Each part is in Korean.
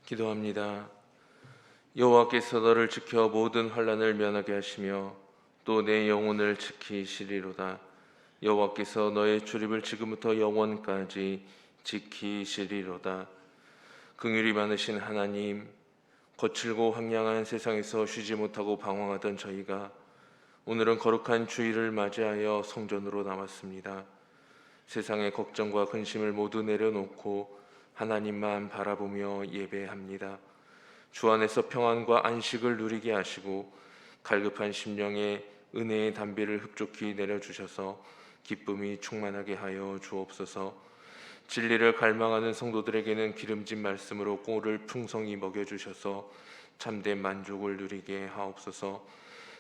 기도합니다. 여호와께서 너를 지켜 모든 환난을 면하게 하시며 또 내 영혼을 지키시리로다. 여호와께서 너의 출입을 지금부터 영원까지 지키시리로다. 긍휼이 많으신 하나님, 거칠고 황량한 세상에서 쉬지 못하고 방황하던 저희가 오늘은 거룩한 주일을 맞이하여 성전으로 나왔습니다. 세상의 걱정과 근심을 모두 내려놓고 하나님만 바라보며 예배합니다. 주 안에서 평안과 안식을 누리게 하시고 갈급한 심령에 은혜의 담비를 흡족히 내려주셔서 기쁨이 충만하게 하여 주옵소서. 진리를 갈망하는 성도들에게는 기름진 말씀으로 꼴을 풍성히 먹여주셔서 참된 만족을 누리게 하옵소서.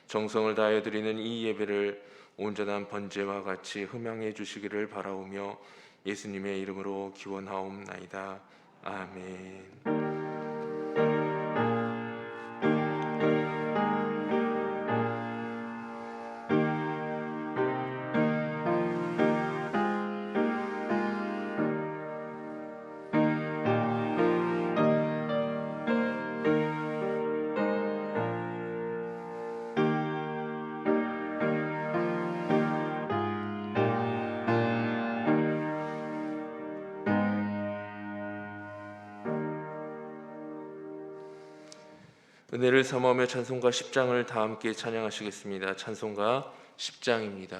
정성을 다하여 드리는 이 예배를 온전한 번제와 같이 흠양해 주시기를 바라오며 예수님의 이름으로 기원하옵나이다. 아멘. 은혜를 사모하며 찬송가 10장을 다 함께 찬양하시겠습니다. 찬송가 10장입니다.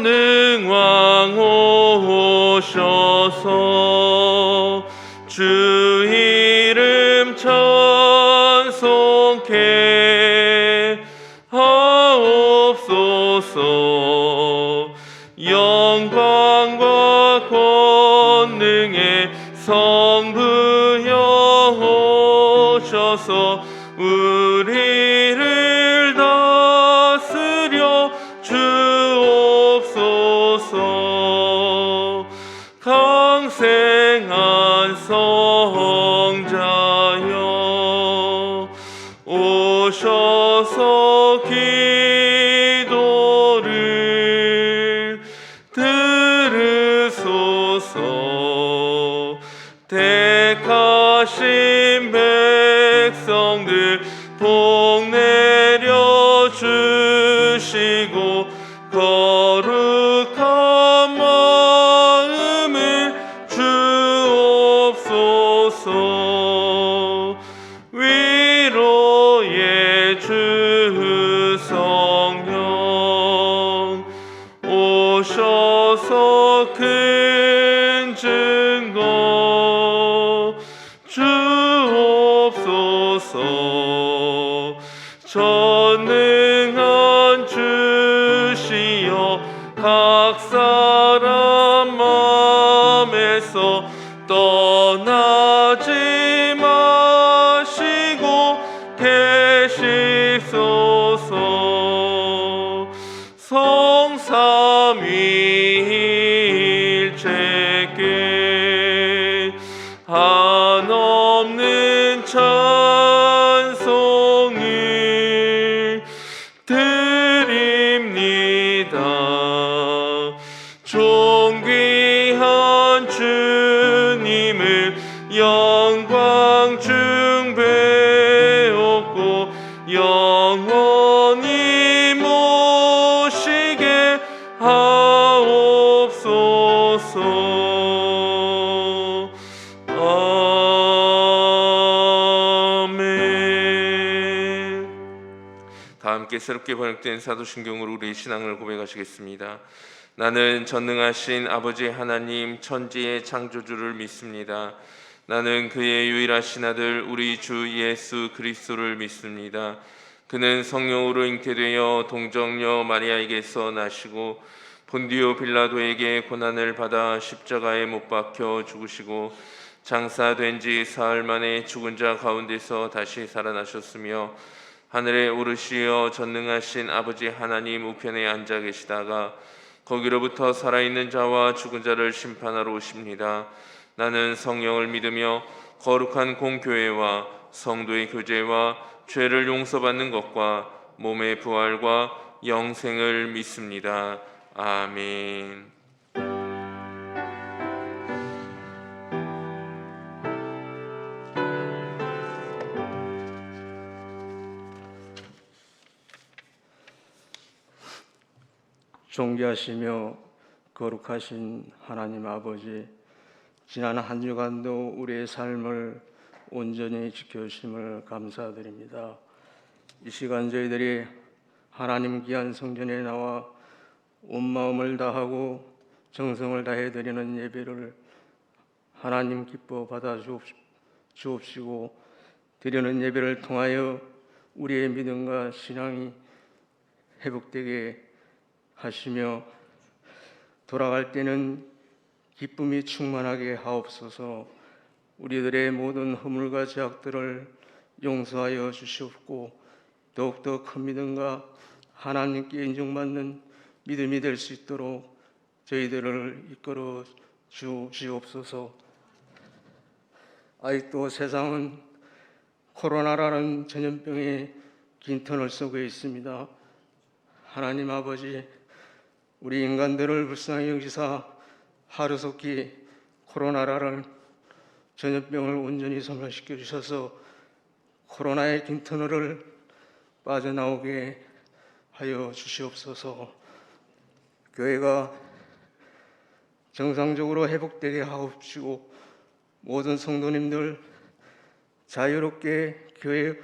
전능왕 오셔서 주 이름 찬송케 하옵소서. 영광과 권능의 성부여 오셔서 우리를 다스려 주옵소서. 강생한 성자여 오셔서 기도를 들으소서. 택하신 백성들 복 내려 주시고 거룩한 마음을 주옵소서. 위로의 주 성령 오셔서 큰 증거 주옵소서. 전능한 주시여 각 사람 마음에서 떠나지 마시고 계시소서. 성삼위일체께 한없는 찬송을 드립니다. 존귀한 주님을 영광 중배옵고 영원히 모시게 하옵소서. 아멘. 다 함께 새롭게 번역된 사도신경으로 우리의 신앙을 고백하시겠습니다. 나는 전능하신 아버지 하나님 천지의 창조주를 믿습니다. 나는 그의 유일하신 아들 우리 주 예수 그리스도를 믿습니다. 그는 성령으로 잉태되어 동정녀 마리아에게서 나시고 본디오 빌라도에게 고난을 받아 십자가에 못 박혀 죽으시고 장사된 지 사흘 만에 죽은 자 가운데서 다시 살아나셨으며 하늘에 오르시어 전능하신 아버지 하나님 우편에 앉아 계시다가 거기로부터 살아있는 자와 죽은 자를 심판하러 오십니다. 나는 성령을 믿으며 거룩한 공교회와 성도의 교제와 죄를 용서받는 것과 몸의 부활과 영생을 믿습니다. 아멘. 존귀하시며 거룩하신 하나님 아버지, 지난 한 주간도 우리의 삶을 온전히 지켜주심을 감사드립니다. 이 시간 저희들이 하나님 귀한 성전에 나와 온 마음을 다하고 정성을 다해 드리는 예배를 하나님 기뻐 받아 주옵시고, 드리는 예배를 통하여 우리의 믿음과 신앙이 회복되게 하시며 돌아갈 때는 기쁨이 충만하게 하옵소서. 우리들의 모든 허물과 죄악들을 용서하여 주시옵고, 더욱더 큰 믿음과 하나님께 인정받는 믿음이 될 수 있도록 저희들을 이끌어 주시옵소서. 아직도 세상은 코로나라는 전염병의 빈터널 속에 있습니다. 하나님 아버지, 우리 인간들을 불쌍히 여기사 하루속히 코로나라는 전염병을 온전히 소멸시켜 주셔서 코로나의 긴 터널을 빠져나오게 하여 주시옵소서. 교회가 정상적으로 회복되게 하옵시고, 모든 성도님들 자유롭게 교회에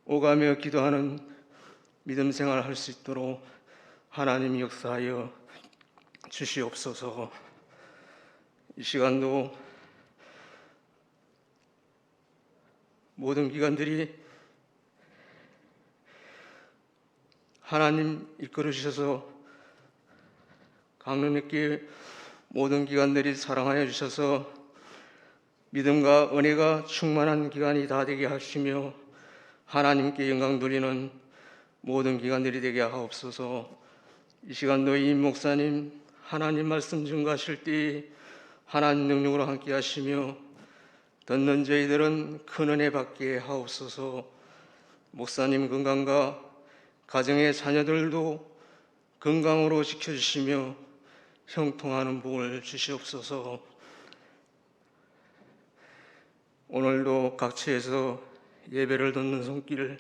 오가며 기도하는 믿음 생활을 할 수 있도록 하나님이 역사하여 주시옵소서. 이 시간도 모든 기관들이 하나님 이끌어 주셔서 강릉교회 모든 기관들이 사랑하여 주셔서 믿음과 은혜가 충만한 기간이 다 되게 하시며 하나님께 영광 돌리는 모든 기관들이 되게 하옵소서. 이 시간도 이 목사님 하나님 말씀 증거하실 때 하나님 능력으로 함께 하시며 듣는 저희들은 큰 은혜 받게 하옵소서. 목사님 건강과 가정의 자녀들도 건강으로 지켜주시며 형통하는 복을 주시옵소서. 오늘도 각처에서 예배를 듣는 손길을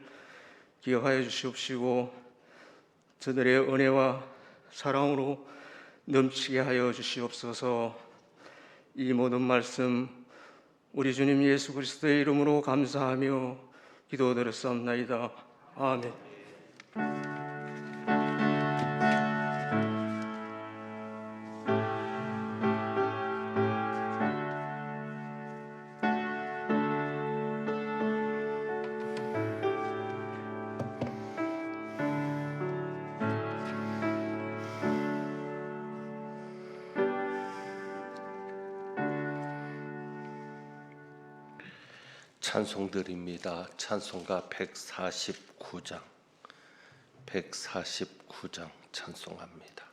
기억하여 주시옵시고, 저들의 은혜와 사랑으로 넘치게 하여 주시옵소서. 이 모든 말씀 우리 주님 예수 그리스도의 이름으로 감사하며 기도드렸사옵나이다. 아멘. 찬송드립니다. 찬송가 149장 찬송합니다.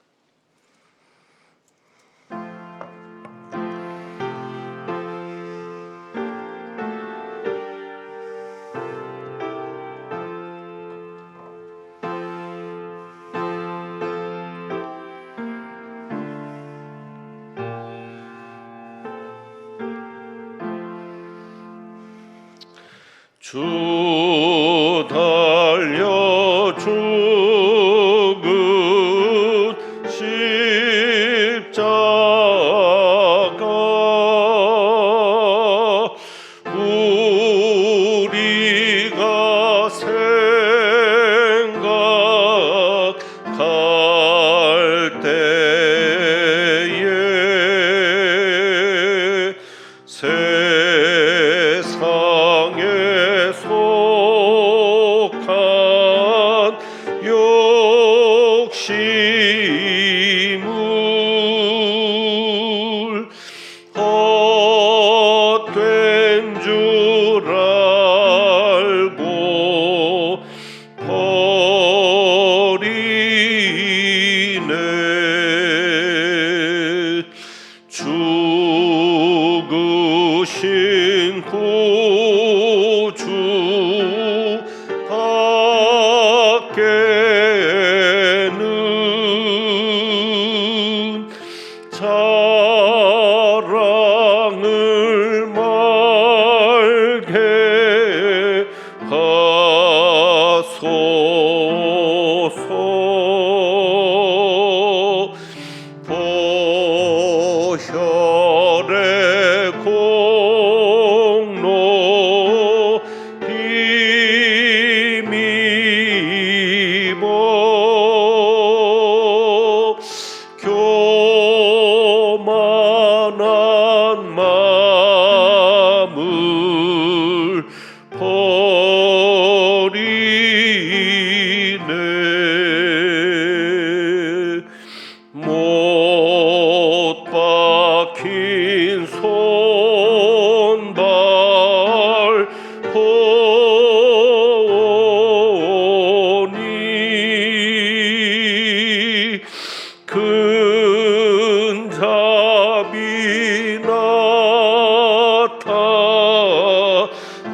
주 달려 죽은 십자가 우리가 생각할 때에 세상에 속한 욕심을 헛된 줄 알고 버리네. 죽으신 구주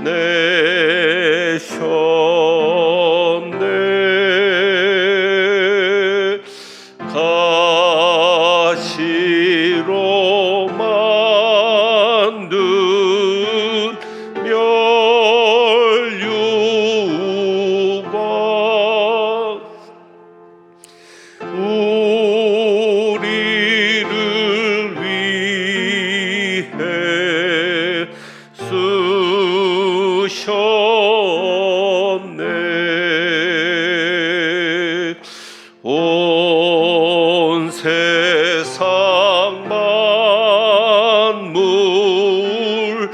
내셨네. 가시로 만든 멸류관 우리를 위해 쓰셨네. 온 세상 만물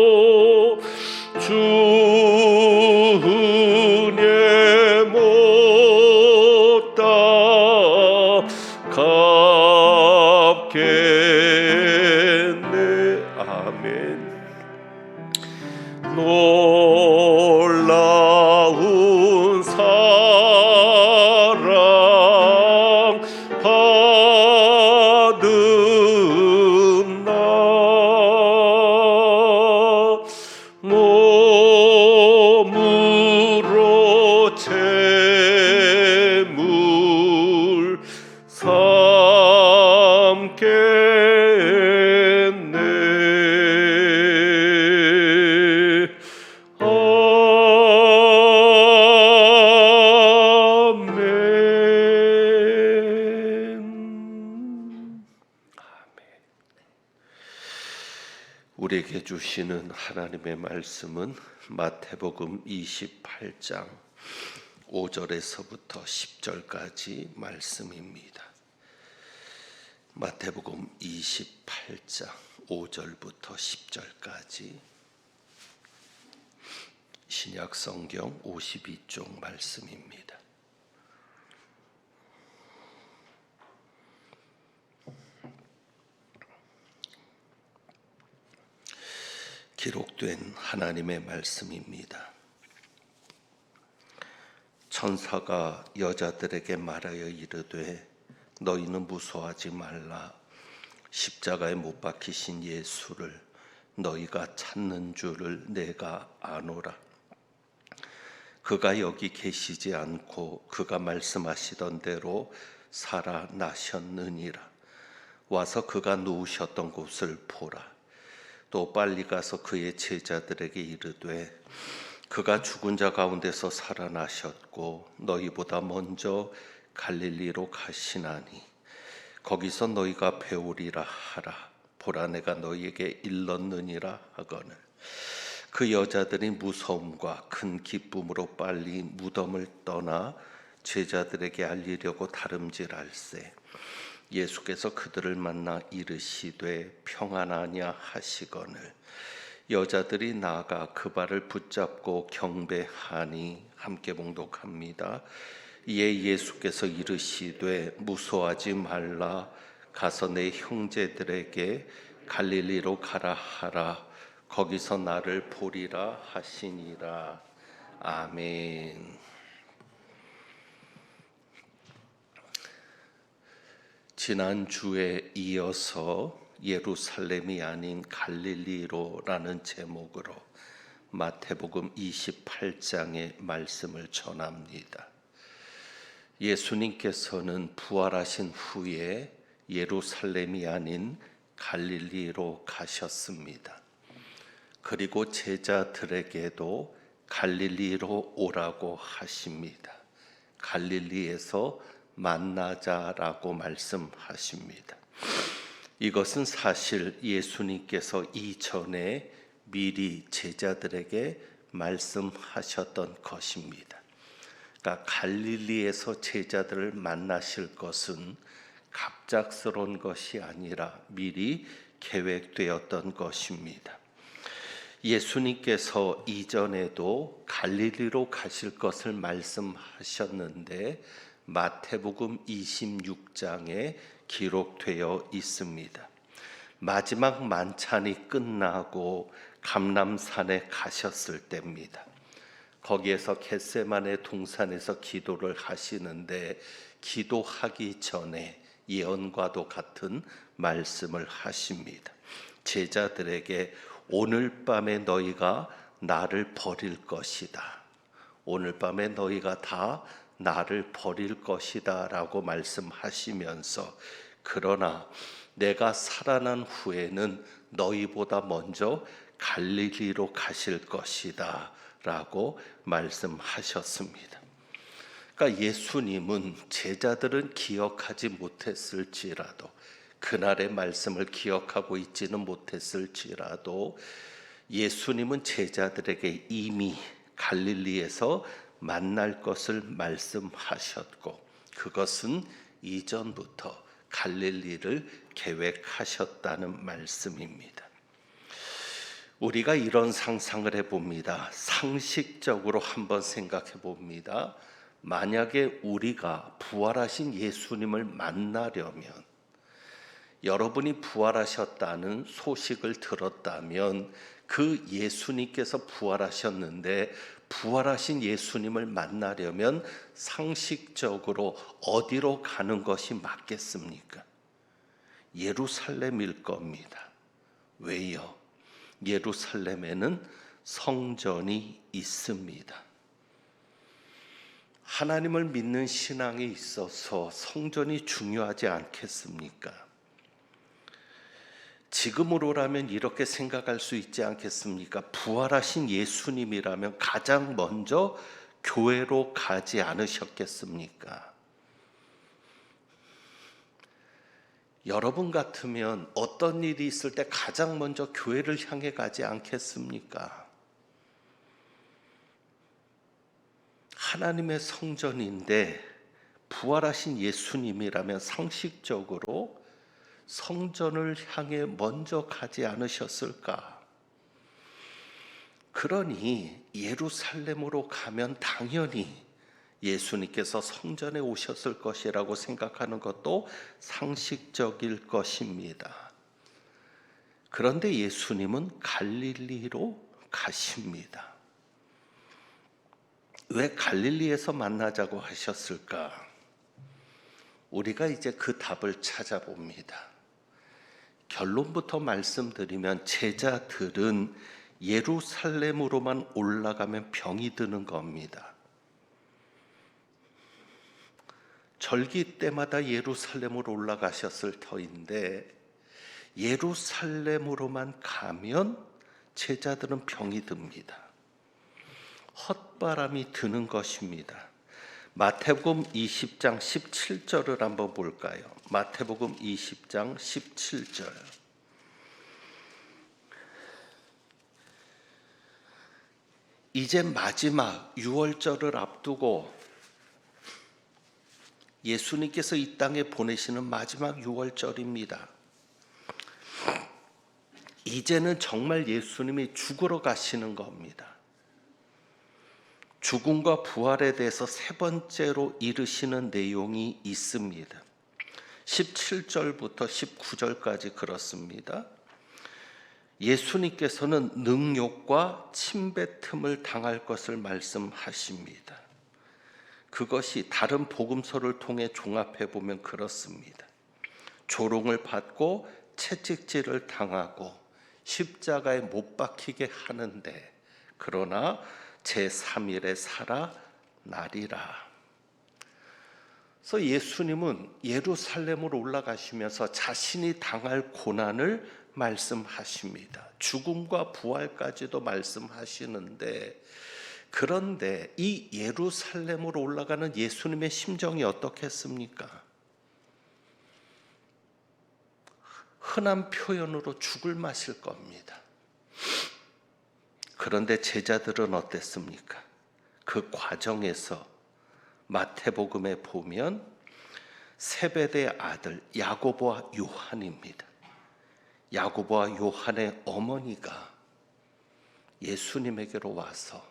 가져도 주 은혜 못다 갚겠네. 아멘. 놀라운 사랑 받은 나 몸으로 재물 삼겠네. 아멘. 우리에게 주시는 하나님의 말씀은 마태복음 28장 5절에서부터 10절까지 말씀입니다. 마태복음 28장 5절부터 10절까지 신약 성경 52쪽 말씀입니다. 기록된 하나님의 말씀입니다. 천사가 여자들에게 말하여 이르되 너희는 무서워하지 말라. 십자가에 못 박히신 예수를 너희가 찾는 줄을 내가 아노라. 그가 여기 계시지 않고 그가 말씀하시던 대로 살아나셨느니라. 와서 그가 누우셨던 곳을 보라. 또 빨리 가서 그의 제자들에게 이르되 그가 죽은 자 가운데서 살아나셨고 너희보다 먼저 갈릴리로 가시나니 거기서 너희가 배우리라 하라. 보라 내가 너희에게 일렀느니라 하거늘. 그 여자들이 무서움과 큰 기쁨으로 빨리 무덤을 떠나 제자들에게 알리려고 다름질할세. 예수께서 그들을 만나 이르시되 평안하냐 하시거늘. 여자들이 나아가 그 발을 붙잡고 경배하니 함께 봉독합니다. 이에 예수께서 이르시되 무서워하지 말라. 가서 내 형제들에게 갈릴리로 가라 하라. 거기서 나를 보리라 하시니라. 아멘. 지난주에 이어서 예루살렘이 아닌 갈릴리로라는 제목으로 마태복음 28장의 말씀을 전합니다. 예수님께서는 부활하신 후에 예루살렘이 아닌 갈릴리로 가셨습니다. 그리고 제자들에게도 갈릴리로 오라고 하십니다. 갈릴리에서 만나자라고 말씀하십니다. 이것은 사실 예수님께서 이전에 미리 제자들에게 말씀하셨던 것입니다. 그러니까 갈릴리에서 제자들을 만나실 것은 갑작스러운 것이 아니라 미리 계획되었던 것입니다. 예수님께서 이전에도 갈릴리로 가실 것을 말씀하셨는데 마태복음 26장에 기록되어 있습니다. 마지막 만찬이 끝나고 감람산에 가셨을 때입니다. 거기에서 겟세마네 동산에서 기도를 하시는데 기도하기 전에 예언과도 같은 말씀을 하십니다. 제자들에게 오늘 밤에 너희가 나를 버릴 것이다. 오늘 밤에 너희가 다 나를 버릴 것이다 라고 말씀하시면서 그러나 내가 살아난 후에는 너희보다 먼저 갈릴리로 가실 것이다 라고 말씀하셨습니다. 그러니까 예수님은 제자들은 기억하지 못했을지라도 그날의 말씀을 기억하고 있지는 못했을지라도 예수님은 제자들에게 이미 갈릴리에서 만날 것을 말씀하셨고 그것은 이전부터 갈릴리를 계획하셨다는 말씀입니다. 우리가 이런 상상을 해봅니다. 상식적으로 한번 생각해 봅니다. 만약에 우리가 부활하신 예수님을 만나려면 여러분이 부활하셨다는 소식을 들었다면 그 예수님께서 부활하셨는데 부활하신 예수님을 만나려면 상식적으로 어디로 가는 것이 맞겠습니까? 예루살렘일 겁니다. 왜요? 예루살렘에는 성전이 있습니다. 하나님을 믿는 신앙에 있어서 성전이 중요하지 않겠습니까? 지금으로라면 이렇게 생각할 수 있지 않겠습니까? 부활하신 예수님이라면 가장 먼저 교회로 가지 않으셨겠습니까? 여러분 같으면 어떤 일이 있을 때 가장 먼저 교회를 향해 가지 않겠습니까? 하나님의 성전인데 부활하신 예수님이라면 상식적으로 성전을 향해 먼저 가지 않으셨을까? 그러니 예루살렘으로 가면 당연히 예수님께서 성전에 오셨을 것이라고 생각하는 것도 상식적일 것입니다. 그런데 예수님은 갈릴리로 가십니다. 왜 갈릴리에서 만나자고 하셨을까? 우리가 이제 그 답을 찾아봅니다. 결론부터 말씀드리면 제자들은 예루살렘으로만 올라가면 병이 드는 겁니다. 절기 때마다 예루살렘으로 올라가셨을 터인데 예루살렘으로만 가면 제자들은 병이 듭니다. 헛바람이 드는 것입니다. 마태복음 20장 17절을 한번 볼까요? 마태복음 20장 17절. 이제 마지막 유월절을 앞두고 예수님께서 이 땅에 보내시는 마지막 유월절입니다. 이제는 정말 예수님이 죽으러 가시는 겁니다. 죽음과 부활에 대해서 세 번째로 이르시는 내용이 있습니다. 17절부터 19절까지 그렇습니다. 예수님께서는 능욕과 침뱉음을 당할 것을 말씀하십니다. 그것이 다른 복음서를 통해 종합해 보면 그렇습니다. 조롱을 받고 채찍질을 당하고 십자가에 못 박히게 하는데 그러나 제3일에 살아나리라. 그래서 예수님은 예루살렘으로 올라가시면서 자신이 당할 고난을 말씀하십니다. 죽음과 부활까지도 말씀하시는데 그런데 이 예루살렘으로 올라가는 예수님의 심정이 어떻겠습니까? 흔한 표현으로 죽을 맛일 겁니다. 그런데 제자들은 어땠습니까? 그 과정에서 마태복음에 보면 세베대의 아들 야고보와 요한입니다. 야고보와 요한의 어머니가 예수님에게로 와서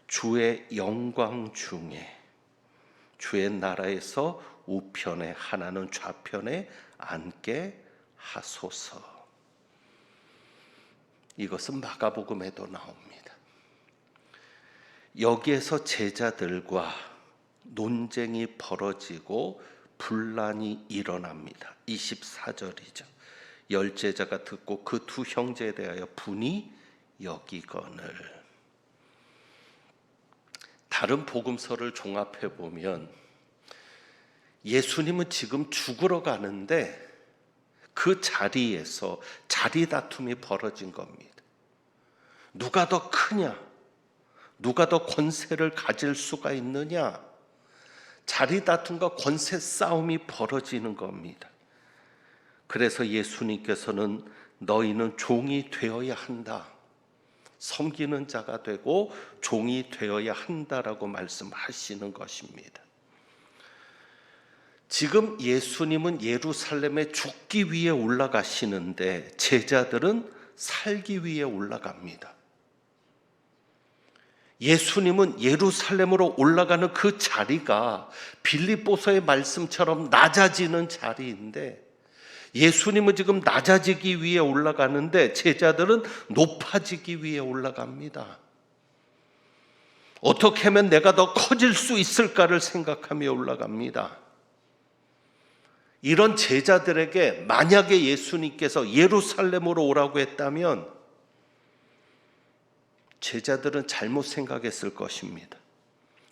주의 영광 중에 주의 나라에서 우편에 하나는 좌편에 앉게 하소서. 이것은 마가복음에도 나옵니다. 여기에서 제자들과 논쟁이 벌어지고 분란이 일어납니다. 24절이죠. 열 제자가 듣고 그 두 형제에 대하여 분이 여기거늘. 다른 복음서를 종합해 보면 예수님은 지금 죽으러 가는데 그 자리에서 자리 다툼이 벌어진 겁니다. 누가 더 크냐? 누가 더 권세를 가질 수가 있느냐? 자리 다툼과 권세 싸움이 벌어지는 겁니다. 그래서 예수님께서는 너희는 종이 되어야 한다. 섬기는 자가 되고 종이 되어야 한다라고 말씀하시는 것입니다. 지금 예수님은 예루살렘에 죽기 위해 올라가시는데 제자들은 살기 위해 올라갑니다. 예수님은 예루살렘으로 올라가는 그 자리가 빌립보서의 말씀처럼 낮아지는 자리인데 예수님은 지금 낮아지기 위해 올라가는데 제자들은 높아지기 위해 올라갑니다. 어떻게 하면 내가 더 커질 수 있을까를 생각하며 올라갑니다. 이런 제자들에게 만약에 예수님께서 예루살렘으로 오라고 했다면 제자들은 잘못 생각했을 것입니다.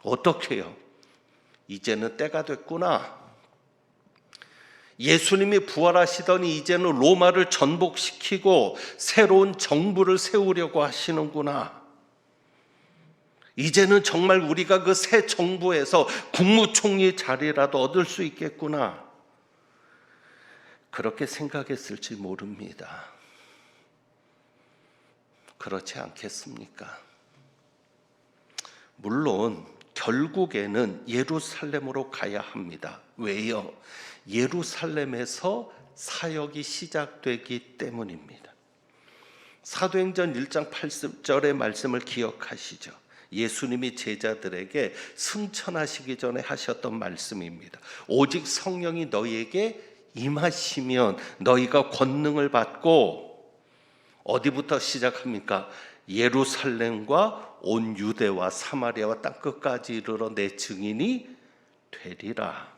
어떻게요? 이제는 때가 됐구나. 예수님이 부활하시더니 이제는 로마를 전복시키고 새로운 정부를 세우려고 하시는구나. 이제는 정말 우리가 그 새 정부에서 국무총리 자리라도 얻을 수 있겠구나. 그렇게 생각했을지 모릅니다. 그렇지 않겠습니까? 물론 결국에는 예루살렘으로 가야 합니다. 왜요? 예루살렘에서 사역이 시작되기 때문입니다. 사도행전 1장 8절의 말씀을 기억하시죠? 예수님이 제자들에게 승천하시기 전에 하셨던 말씀입니다. 오직 성령이 너희에게 임하시면 너희가 권능을 받고 어디부터 시작합니까? 예루살렘과 온 유대와 사마리아와 땅끝까지 이르러 내 증인이 되리라.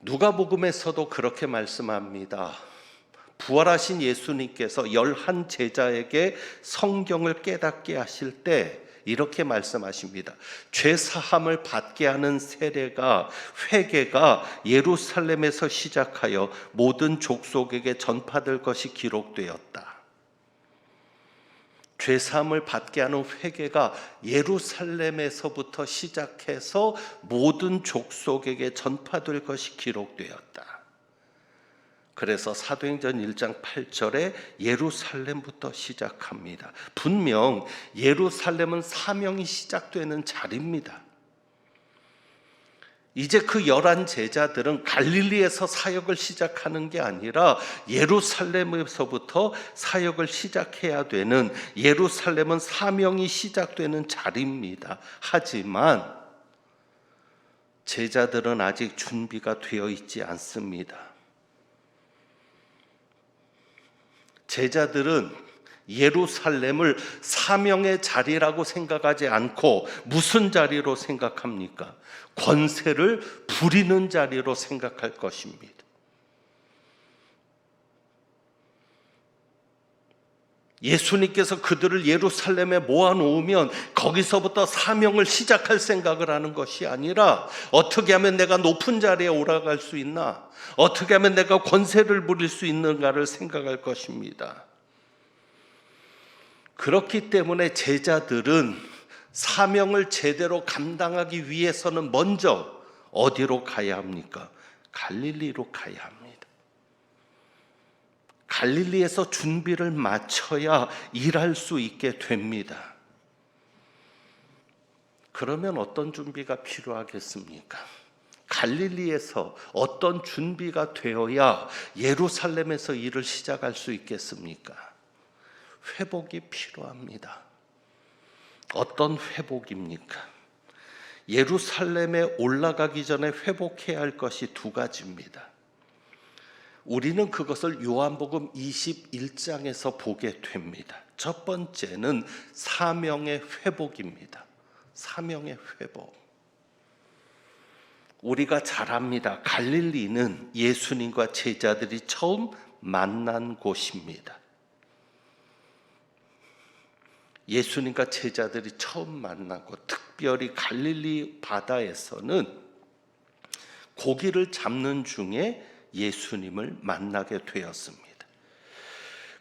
누가복음에서도 그렇게 말씀합니다. 부활하신 예수님께서 11 제자에게 성경을 깨닫게 하실 때 이렇게 말씀하십니다. 죄 사함을 받게 하는 세례가 회개가 예루살렘에서 시작하여 모든 족속에게 전파될 것이 기록되었다. 죄 사함을 받게 하는 회개가 예루살렘에서부터 시작해서 모든 족속에게 전파될 것이 기록되었다. 그래서 사도행전 1장 8절에 예루살렘부터 시작합니다. 분명 예루살렘은 사명이 시작되는 자리입니다. 이제 그 11 제자들은 갈릴리에서 사역을 시작하는 게 아니라 예루살렘에서부터 사역을 시작해야 되는, 예루살렘은 사명이 시작되는 자리입니다. 하지만 제자들은 아직 준비가 되어 있지 않습니다. 제자들은 예루살렘을 사명의 자리라고 생각하지 않고 무슨 자리로 생각합니까? 권세를 부리는 자리로 생각할 것입니다. 예수님께서 그들을 예루살렘에 모아놓으면 거기서부터 사명을 시작할 생각을 하는 것이 아니라 어떻게 하면 내가 높은 자리에 올라갈 수 있나? 어떻게 하면 내가 권세를 부릴 수 있는가를 생각할 것입니다. 그렇기 때문에 제자들은 사명을 제대로 감당하기 위해서는 먼저 어디로 가야 합니까? 갈릴리로 가야 합니다. 갈릴리에서 준비를 마쳐야 일할 수 있게 됩니다. 그러면 어떤 준비가 필요하겠습니까? 갈릴리에서 어떤 준비가 되어야 예루살렘에서 일을 시작할 수 있겠습니까? 회복이 필요합니다. 어떤 회복입니까? 예루살렘에 올라가기 전에 회복해야 할 것이 두 가지입니다. 우리는 그것을 요한복음 21장에서 보게 됩니다. 첫 번째는 사명의 회복입니다. 사명의 회복. 우리가 잘 압니다. 갈릴리는 예수님과 제자들이 처음 만난 곳입니다. 예수님과 제자들이 처음 만나고 특별히 갈릴리 바다에서는 고기를 잡는 중에 예수님을 만나게 되었습니다.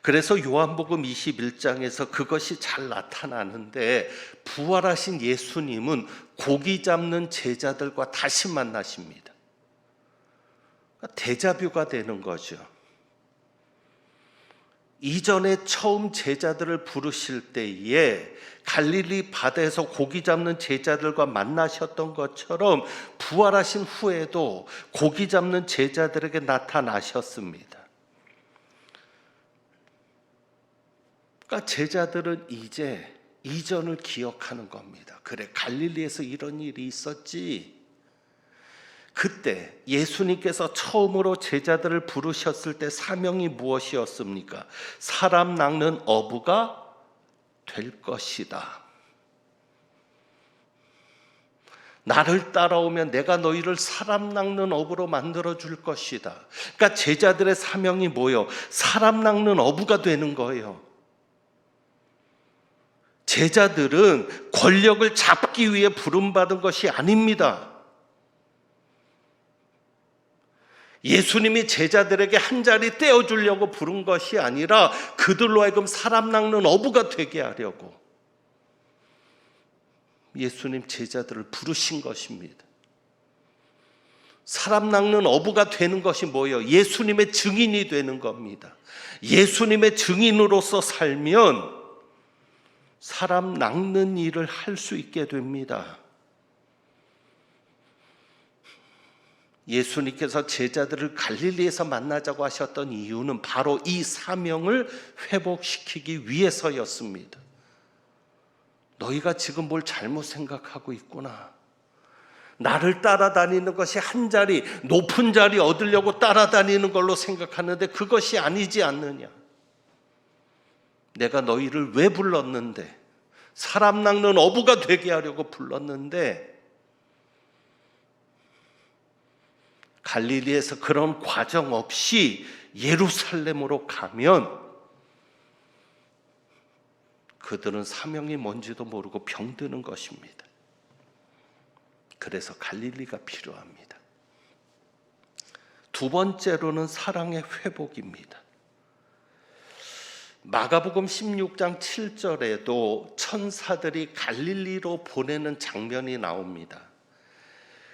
그래서 요한복음 21장에서 그것이 잘 나타나는데 부활하신 예수님은 고기 잡는 제자들과 다시 만나십니다. 데자뷰가 되는 거죠. 이전에 처음 제자들을 부르실 때에 갈릴리 바다에서 고기 잡는 제자들과 만나셨던 것처럼 부활하신 후에도 고기 잡는 제자들에게 나타나셨습니다. 그러니까 제자들은 이제 이전을 기억하는 겁니다. 그래, 갈릴리에서 이런 일이 있었지. 그때 예수님께서 처음으로 제자들을 부르셨을 때 사명이 무엇이었습니까? 사람 낚는 어부가 될 것이다. 나를 따라오면 내가 너희를 사람 낚는 어부로 만들어 줄 것이다. 그러니까 제자들의 사명이 뭐예요? 사람 낚는 어부가 되는 거예요. 제자들은 권력을 잡기 위해 부름받은 것이 아닙니다. 예수님이 제자들에게 한 자리 떼어주려고 부른 것이 아니라 그들로 하여금 사람 낚는 어부가 되게 하려고 예수님 제자들을 부르신 것입니다. 사람 낚는 어부가 되는 것이 뭐예요? 예수님의 증인이 되는 겁니다. 예수님의 증인으로서 살면 사람 낚는 일을 할 수 있게 됩니다. 예수님께서 제자들을 갈릴리에서 만나자고 하셨던 이유는 바로 이 사명을 회복시키기 위해서였습니다. 너희가 지금 뭘 잘못 생각하고 있구나. 나를 따라다니는 것이 한 자리, 높은 자리 얻으려고 따라다니는 걸로 생각하는데 그것이 아니지 않느냐. 내가 너희를 왜 불렀는데, 사람 낚는 어부가 되게 하려고 불렀는데, 갈릴리에서 그런 과정 없이 예루살렘으로 가면 그들은 사명이 뭔지도 모르고 병드는 것입니다. 그래서 갈릴리가 필요합니다. 두 번째로는 사랑의 회복입니다. 마가복음 16장 7절에도 천사들이 갈릴리로 보내는 장면이 나옵니다.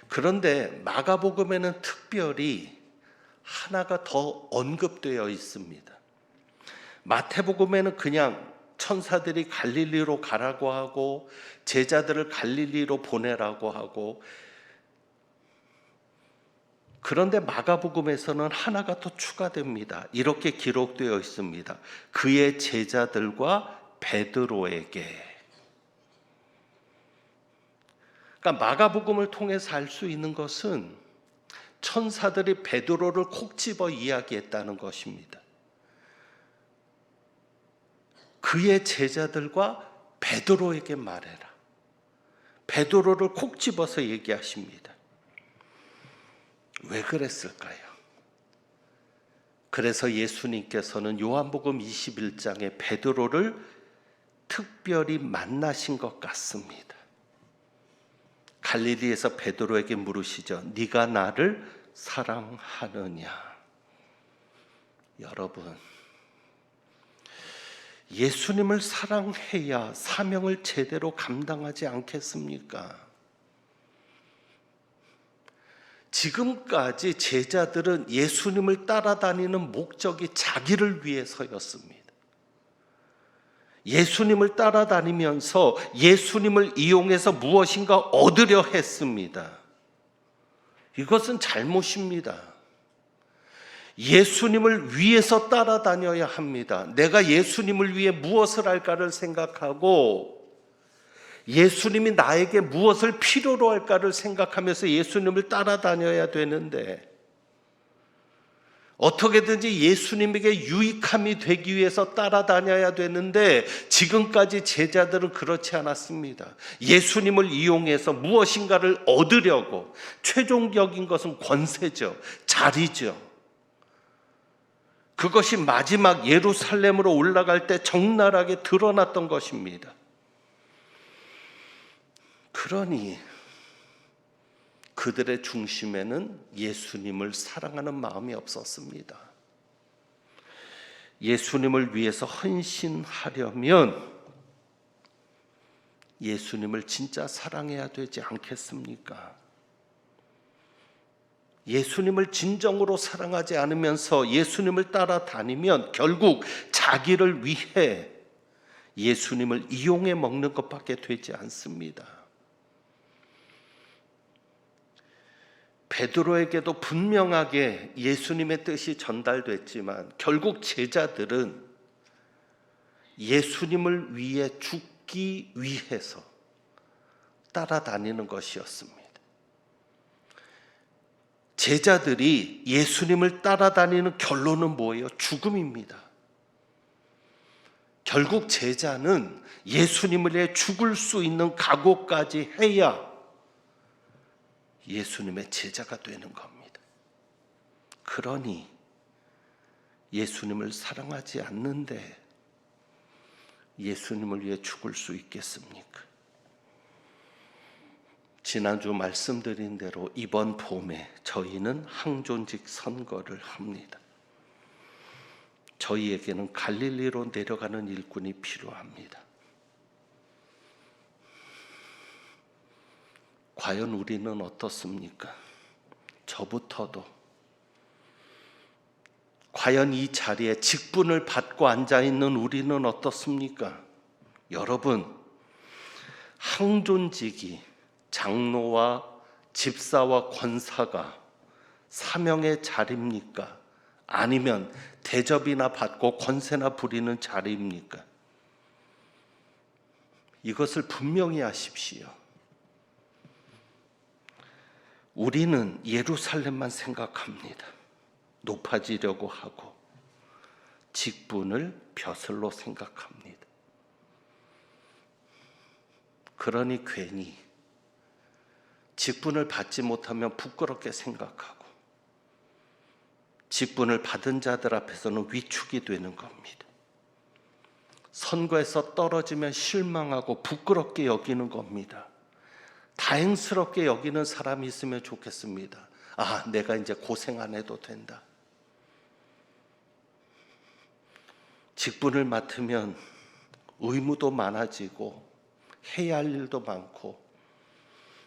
그런데 마가복음에는 특별히 하나가 더 언급되어 있습니다. 마태복음에는 그냥 천사들이 갈릴리로 가라고 하고 제자들을 갈릴리로 보내라고 하고, 그런데 마가복음에서는 하나가 더 추가됩니다. 이렇게 기록되어 있습니다. 그의 제자들과 베드로에게. 그러니까 마가복음을 통해서 알 수 있는 것은 천사들이 베드로를 콕 집어 이야기했다는 것입니다. 그의 제자들과 베드로에게 말해라. 베드로를 콕 집어서 얘기하십니다. 왜 그랬을까요? 그래서 예수님께서는 요한복음 21장에 베드로를 특별히 만나신 것 같습니다. 갈릴리에서 베드로에게 물으시죠. 네가 나를 사랑하느냐? 여러분, 예수님을 사랑해야 사명을 제대로 감당하지 않겠습니까? 지금까지 제자들은 예수님을 따라다니는 목적이 자기를 위해서였습니다. 예수님을 따라다니면서 예수님을 이용해서 무엇인가 얻으려 했습니다. 이것은 잘못입니다. 예수님을 위해서 따라다녀야 합니다. 내가 예수님을 위해 무엇을 할까를 생각하고 예수님이 나에게 무엇을 필요로 할까를 생각하면서 예수님을 따라다녀야 되는데, 어떻게든지 예수님에게 유익함이 되기 위해서 따라다녀야 되는데 지금까지 제자들은 그렇지 않았습니다. 예수님을 이용해서 무엇인가를 얻으려고, 최종적인 것은 권세죠. 자리죠. 그것이 마지막 예루살렘으로 올라갈 때 적나라하게 드러났던 것입니다. 그러니 그들의 중심에는 예수님을 사랑하는 마음이 없었습니다. 예수님을 위해서 헌신하려면 예수님을 진짜 사랑해야 되지 않겠습니까? 예수님을 진정으로 사랑하지 않으면서 예수님을 따라다니면 결국 자기를 위해 예수님을 이용해 먹는 것밖에 되지 않습니다. 베드로에게도 분명하게 예수님의 뜻이 전달됐지만 결국 제자들은 예수님을 위해 죽기 위해서 따라다니는 것이었습니다. 제자들이 예수님을 따라다니는 결론은 뭐예요? 죽음입니다. 결국 제자는 예수님을 위해 죽을 수 있는 각오까지 해야 예수님의 제자가 되는 겁니다. 그러니 예수님을 사랑하지 않는데 예수님을 위해 죽을 수 있겠습니까? 지난주 말씀드린 대로 이번 봄에 저희는 항존직 선거를 합니다. 저희에게는 갈릴리로 내려가는 일꾼이 필요합니다. 과연 우리는 어떻습니까? 저부터도 과연 이 자리에 직분을 받고 앉아있는 우리는 어떻습니까? 여러분, 항존직이 장로와 집사와 권사가 사명의 자리입니까? 아니면 대접이나 받고 권세나 부리는 자리입니까? 이것을 분명히 하십시오. 우리는 예루살렘만 생각합니다. 높아지려고 하고 직분을 벼슬로 생각합니다. 그러니 괜히 직분을 받지 못하면 부끄럽게 생각하고 직분을 받은 자들 앞에서는 위축이 되는 겁니다. 선거에서 떨어지면 실망하고 부끄럽게 여기는 겁니다. 다행스럽게 여기는 사람이 있으면 좋겠습니다. 아, 내가 이제 고생 안 해도 된다. 직분을 맡으면 의무도 많아지고 해야 할 일도 많고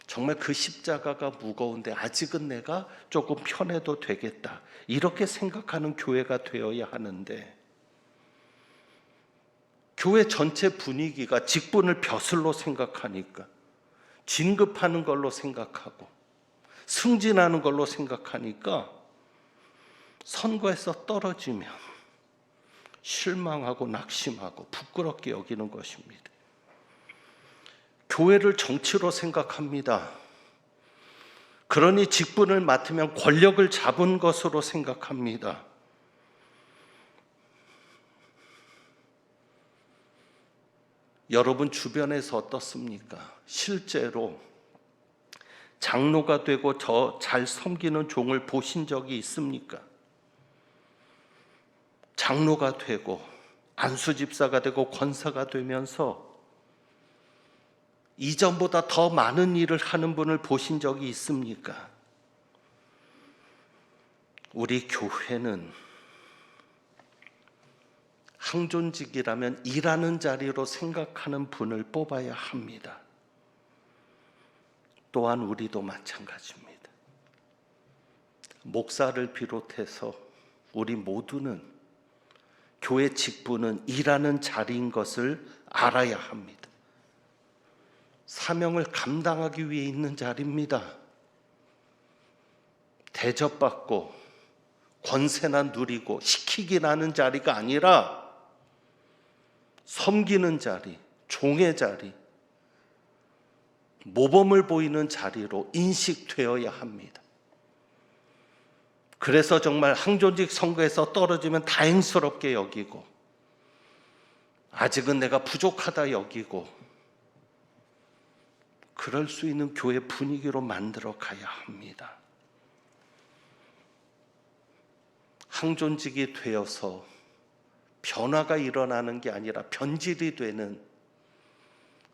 정말 그 십자가가 무거운데 아직은 내가 조금 편해도 되겠다. 이렇게 생각하는 교회가 되어야 하는데 교회 전체 분위기가 직분을 벼슬로 생각하니까 진급하는 걸로 생각하고 승진하는 걸로 생각하니까 선거에서 떨어지면 실망하고 낙심하고 부끄럽게 여기는 것입니다. 교회를 정치로 생각합니다. 그러니 직분을 맡으면 권력을 잡은 것으로 생각합니다. 여러분 주변에서 어떻습니까? 실제로 장로가 되고 저 잘 섬기는 종을 보신 적이 있습니까? 장로가 되고 안수집사가 되고 권사가 되면서 이전보다 더 많은 일을 하는 분을 보신 적이 있습니까? 우리 교회는 항존직이라면 일하는 자리로 생각하는 분을 뽑아야 합니다. 또한 우리도 마찬가지입니다. 목사를 비롯해서 우리 모두는 교회 직분은 일하는 자리인 것을 알아야 합니다. 사명을 감당하기 위해 있는 자리입니다. 대접받고 권세나 누리고 시키긴 하는 자리가 아니라 섬기는 자리, 종의 자리, 모범을 보이는 자리로 인식되어야 합니다. 그래서 정말 항존직 선거에서 떨어지면 다행스럽게 여기고, 아직은 내가 부족하다 여기고, 그럴 수 있는 교회 분위기로 만들어 가야 합니다. 항존직이 되어서 변화가 일어나는 게 아니라 변질이 되는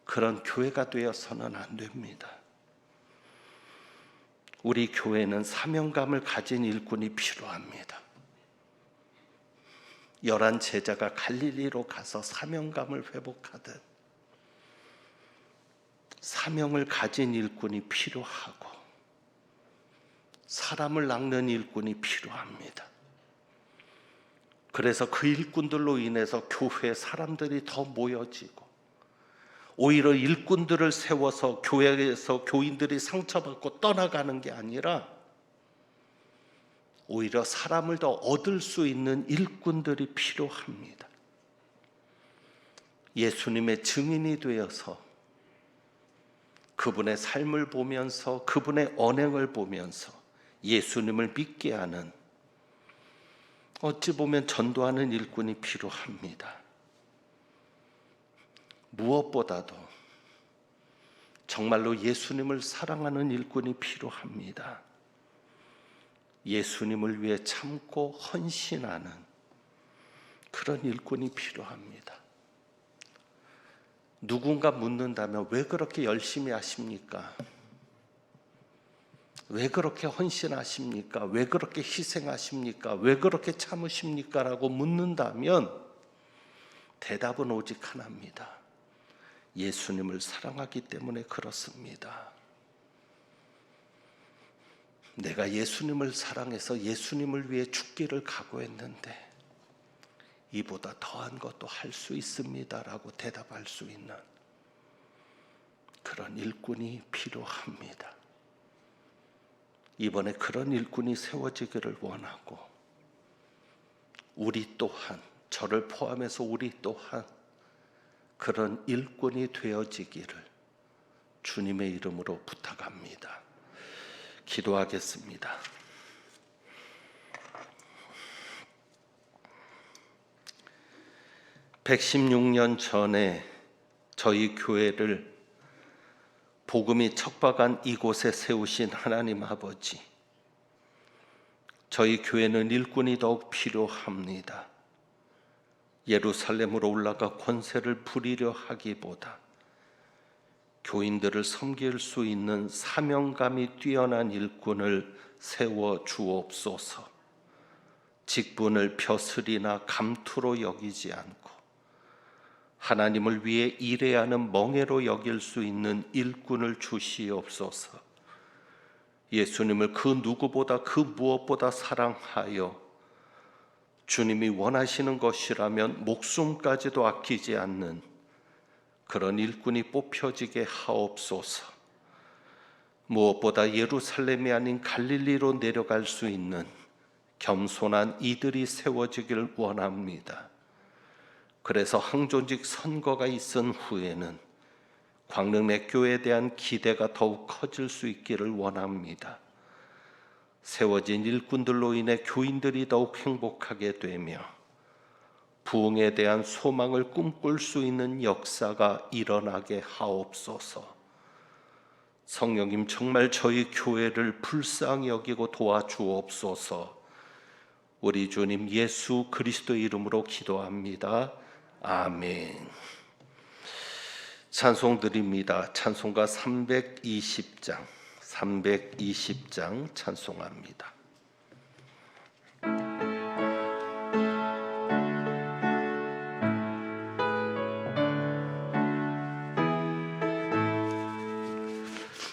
그런 교회가 되어서는 안 됩니다. 우리 교회는 사명감을 가진 일꾼이 필요합니다. 11 제자가 갈릴리로 가서 사명감을 회복하듯 사명을 가진 일꾼이 필요하고 사람을 낚는 일꾼이 필요합니다. 그래서 그 일꾼들로 인해서 교회에 사람들이 더 모여지고, 오히려 일꾼들을 세워서 교회에서 교인들이 상처받고 떠나가는 게 아니라 오히려 사람을 더 얻을 수 있는 일꾼들이 필요합니다. 예수님의 증인이 되어서 그분의 삶을 보면서, 그분의 언행을 보면서 예수님을 믿게 하는, 어찌 보면 전도하는 일꾼이 필요합니다. 무엇보다도 정말로 예수님을 사랑하는 일꾼이 필요합니다. 예수님을 위해 참고 헌신하는 그런 일꾼이 필요합니다. 누군가 묻는다면 왜 그렇게 열심히 하십니까? 왜 그렇게 헌신하십니까? 왜 그렇게 희생하십니까? 왜 그렇게 참으십니까? 라고 묻는다면 대답은 오직 하나입니다. 예수님을 사랑하기 때문에 그렇습니다. 내가 예수님을 사랑해서 예수님을 위해 죽기를 각오했는데 이보다 더한 것도 할 수 있습니다 라고 대답할 수 있는 그런 일꾼이 필요합니다. 이번에 그런 일꾼이 세워지기를 원하고, 우리 또한, 저를 포함해서 우리 또한 그런 일꾼이 되어지기를 주님의 이름으로 부탁합니다. 기도하겠습니다. (116년) 전에 저희 교회를 복음이 척박한 이곳에 세우신 하나님 아버지, 저희 교회는 일꾼이 더욱 필요합니다. 예루살렘으로 올라가 권세를 부리려 하기보다 교인들을 섬길 수 있는 사명감이 뛰어난 일꾼을 세워 주옵소서. 직분을 벼슬이나 감투로 여기지 않고 하나님을 위해 일해야 하는 멍에로 여길 수 있는 일꾼을 주시옵소서. 예수님을 그 누구보다 그 무엇보다 사랑하여 주님이 원하시는 것이라면 목숨까지도 아끼지 않는 그런 일꾼이 뽑혀지게 하옵소서. 무엇보다 예루살렘이 아닌 갈릴리로 내려갈 수 있는 겸손한 이들이 세워지기를 원합니다. 그래서 항존직 선거가 있은 후에는 광릉맥교에 대한 기대가 더욱 커질 수 있기를 원합니다. 세워진 일꾼들로 인해 교인들이 더욱 행복하게 되며 부흥에 대한 소망을 꿈꿀 수 있는 역사가 일어나게 하옵소서. 성령님, 정말 저희 교회를 불쌍히 여기고 도와주옵소서. 우리 주님 예수 그리스도 이름으로 기도합니다. 아멘. 찬송 드립니다. 찬송가 320장 찬송합니다.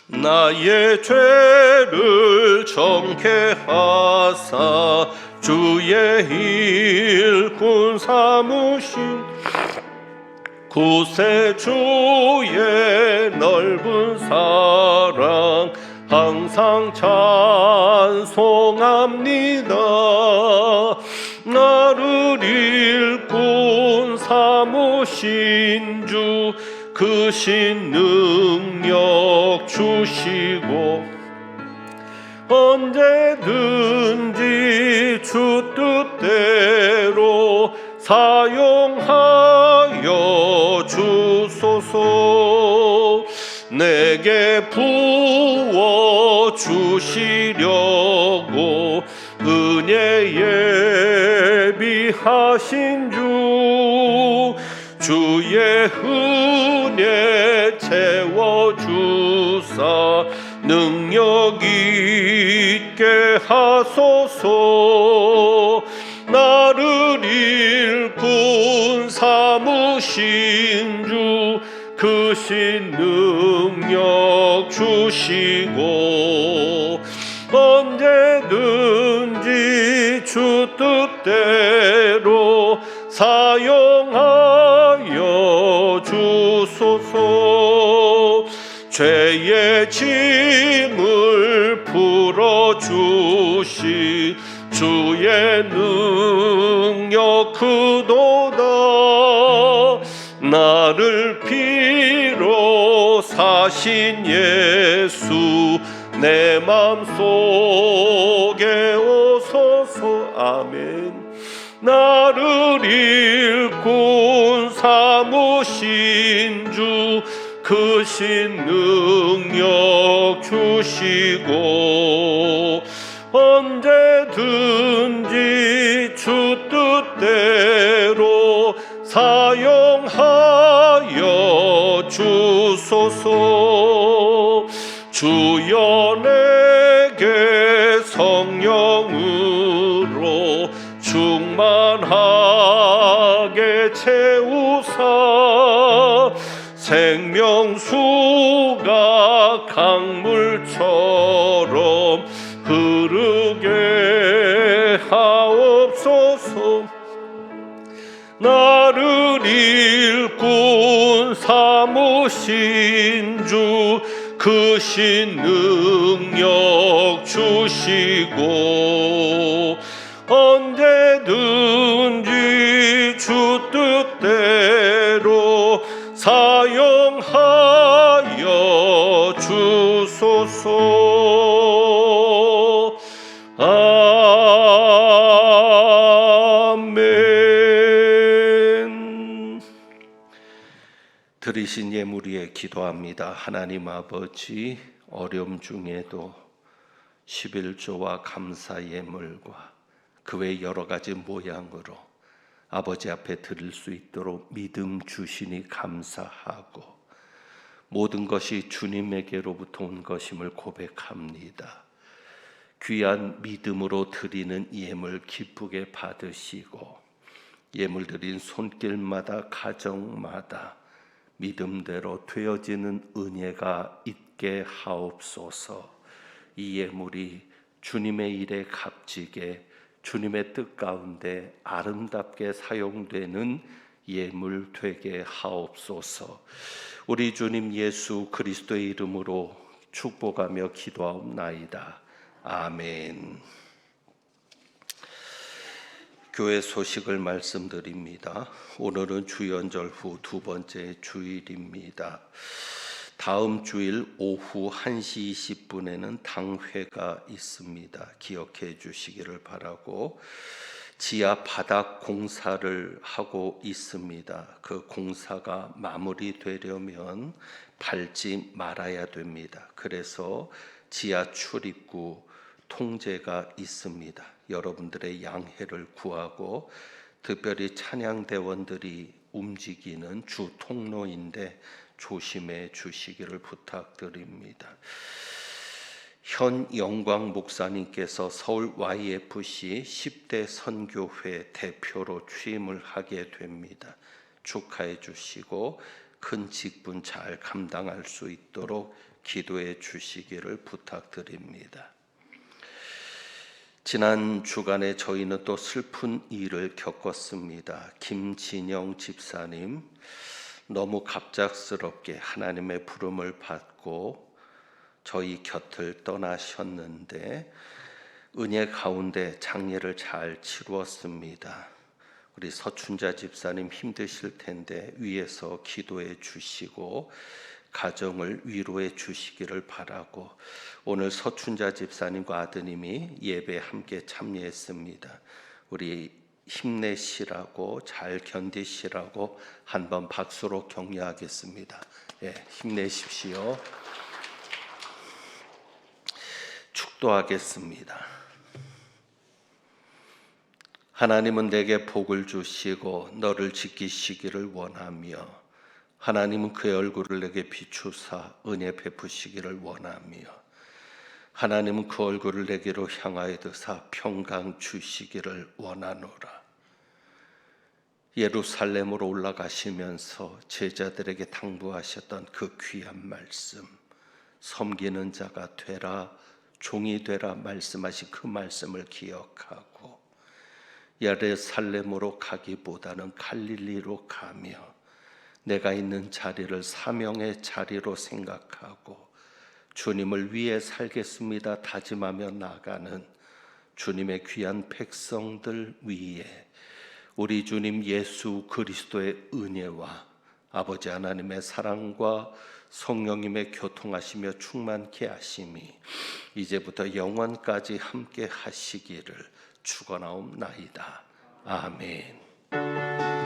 나의 죄를 정케하사 주의 일꾼 삼으신 구세주의 넓은 사랑 항상 찬송합니다. 나를 일꾼 삼으신 주 크신 능력 주시고 언제든지 주 뜻대로 사용하여 주소서. 내게 부어 주시려고 은혜 예비하신 주의 은혜 채워주사 능력 있게 하소서. 나를 일꾼 삼으신 주 그 신 능력 주시고 언제든지 주 뜻대로 사용하여 주소서. 죄의 짐을 풀어주시 주의 능력 크도다. 나를 피로 사신 예수 내 맘속에 오소서. 아멘. 나를 일꾼 삼으신 주 그 신 능력 주시고 언제든지 주 뜻대로 사용하여 주소서. 주여 내게 성령으로 충만하게 채우사 생명수가 강물처럼 흐르게 하옵소서. 나를 일꾼 삼으신 주 그 신 능력 주시고 언제든지 주 뜻대로 사용하여 주소서. 아멘. 드리신 예물 위에 기도합니다. 하나님 아버지, 어려움 중에도 11조와 감사 예물과 그 외 여러 가지 모양으로 아버지 앞에 드릴 수 있도록 믿음 주시니 감사하고 모든 것이 주님에게로부터 온 것임을 고백합니다. 귀한 믿음으로 드리는 예물 기쁘게 받으시고 예물 드린 손길마다 가정마다 믿음대로 되어지는 은혜가 있게 하옵소서. 이 예물이 주님의 일에 값지게 주님의 뜻 가운데 아름답게 사용되는 예물 되게 하옵소서. 우리 주님 예수 그리스도의 이름으로 축복하며 기도하옵나이다. 아멘. 교회 소식을 말씀드립니다. 오늘은 주연절 후 두 번째 주일입니다. 다음 주일 오후 1시 20분에는 당회가 있습니다. 기억해 주시기를 바라고 지하 바닥 공사를 하고 있습니다. 그 공사가 마무리되려면 밟지 말아야 됩니다. 그래서 지하 출입구 통제가 있습니다. 여러분들의 양해를 구하고 특별히 찬양대원들이 움직이는 주 통로인데 조심해 주시기를 부탁드립니다. 현 영광 목사님께서 서울 YFC 10대 선교회 대표로 취임을 하게 됩니다. 축하해 주시고 큰 직분 잘 감당할 수 있도록 기도해 주시기를 부탁드립니다. 지난 주간에 저희는 또 슬픈 일을 겪었습니다. 김진영 집사님 너무 갑작스럽게 하나님의 부름을 받고 저희 곁을 떠나셨는데 은혜 가운데 장례를 잘 치루었습니다. 우리 서춘자 집사님 힘드실 텐데 위에서 기도해 주시고 가정을 위로해 주시기를 바라고, 오늘 서춘자 집사님과 아드님이 예배에 함께 참여했습니다. 우리 힘내시라고, 잘 견디시라고 한번 박수로 격려하겠습니다. 예, 힘내십시오. 축도하겠습니다. 하나님은 내게 복을 주시고 너를 지키시기를 원하며, 하나님은 그의 얼굴을 내게 비추사 은혜 베푸시기를 원하며, 하나님은 그 얼굴을 내게로 향하여 드사 평강 주시기를 원하노라. 예루살렘으로 올라가시면서 제자들에게 당부하셨던 그 귀한 말씀, 섬기는 자가 되라, 종이 되라 말씀하신 그 말씀을 기억하고, 예루살렘으로 가기보다는 갈릴리로 가며 내가 있는 자리를 사명의 자리로 생각하고 주님을 위해 살겠습니다 다짐하며 나가는 주님의 귀한 백성들 위에 우리 주님 예수 그리스도의 은혜와 아버지 하나님의 사랑과 성령님의 교통하시며 충만케 하심이 이제부터 영원까지 함께 하시기를 축원하옵나이다. 아멘.